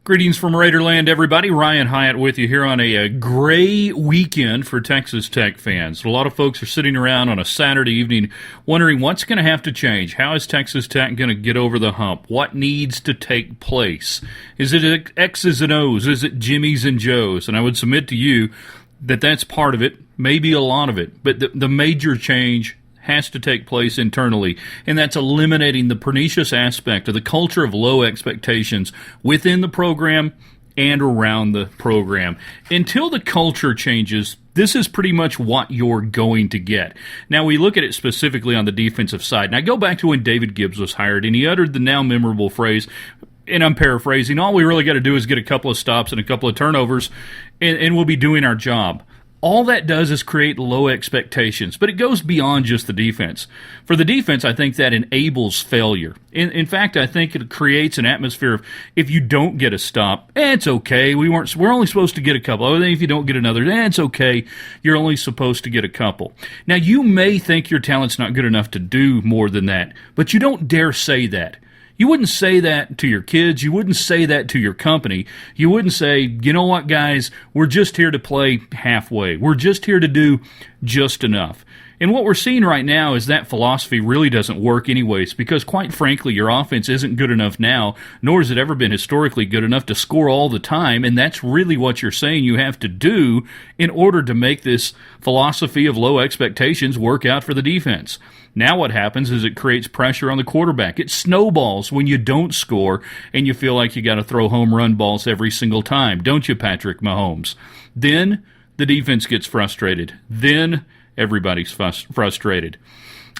Greetings from Raiderland, everybody. Ryan Hyatt with you here on a gray weekend for Texas Tech fans. A lot of folks are sitting around on a Saturday evening wondering what's going to have to change. How is Texas Tech going to get over the hump? What needs to take place? Is it X's and O's? Is it Jimmy's and Joe's? And I would submit to you that that's part of it, maybe a lot of it. But the major change has to take place internally, and that's eliminating the pernicious aspect of the culture of low expectations within the program and around the program. Until the culture changes, this is pretty much what you're going to get. Now, we look at it specifically on the defensive side, and I go back to when David Gibbs was hired, and he uttered the now memorable phrase, and I'm paraphrasing, all we really got to do is get a couple of stops and a couple of turnovers, and we'll be doing our job. All that does is create low expectations, but it goes beyond just the defense. For the defense, I think that enables failure. In fact, I think it creates an atmosphere of, if you don't get a stop, it's okay. We're only supposed to get a couple. Oh, then if you don't get another, it's okay. You're only supposed to get a couple. Now, you may think your talent's not good enough to do more than that, but you don't dare say that. You wouldn't say that to your kids. You wouldn't say that to your company. You wouldn't say, you know what, guys, we're just here to play halfway. We're just here to do just enough. And what we're seeing right now is that philosophy really doesn't work anyways, because quite frankly, your offense isn't good enough now, nor has it ever been historically good enough to score all the time, and that's really what you're saying you have to do in order to make this philosophy of low expectations work out for the defense. Now what happens is it creates pressure on the quarterback. It snowballs when you don't score and you feel like you got to throw home run balls every single time, don't you, Patrick Mahomes? Then the defense gets frustrated. Then everybody's frustrated.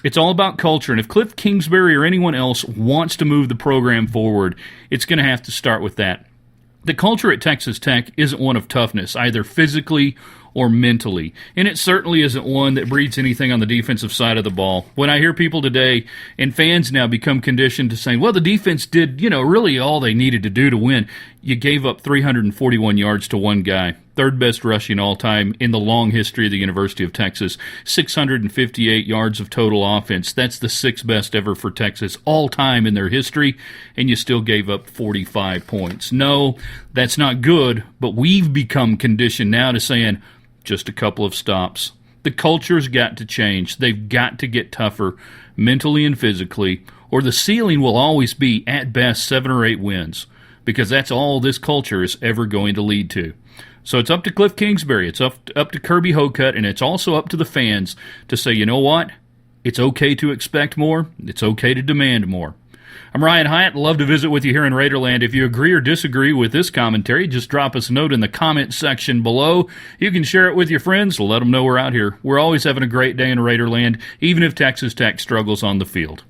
It's all about culture, and if Cliff Kingsbury or anyone else wants to move the program forward, it's going to have to start with that. The culture at Texas Tech isn't one of toughness, either physically or mentally, and it certainly isn't one that breeds anything on the defensive side of the ball. When I hear people today, and fans now become conditioned to saying, well, the defense did, really all they needed to do to win. You gave up 341 yards to one guy, third best rushing all time in the long history of the University of Texas, 658 yards of total offense. That's the sixth best ever for Texas all time in their history, and you still gave up 45 points. No, that's not good, but we've become conditioned now to saying, just a couple of stops. The culture's got to change. They've got to get tougher mentally and physically, or the ceiling will always be, at best, 7 or 8 wins, because that's all this culture is ever going to lead to. So it's up to Cliff Kingsbury, it's up to Kirby Hocutt, and it's also up to the fans to say, you know what? It's okay to expect more. It's okay to demand more. I'm Ryan Hyatt. Love to visit with you here in Raiderland. If you agree or disagree with this commentary, just drop us a note in the comment section below. You can share it with your friends. Let them know we're out here. We're always having a great day in Raiderland, even if Texas Tech struggles on the field.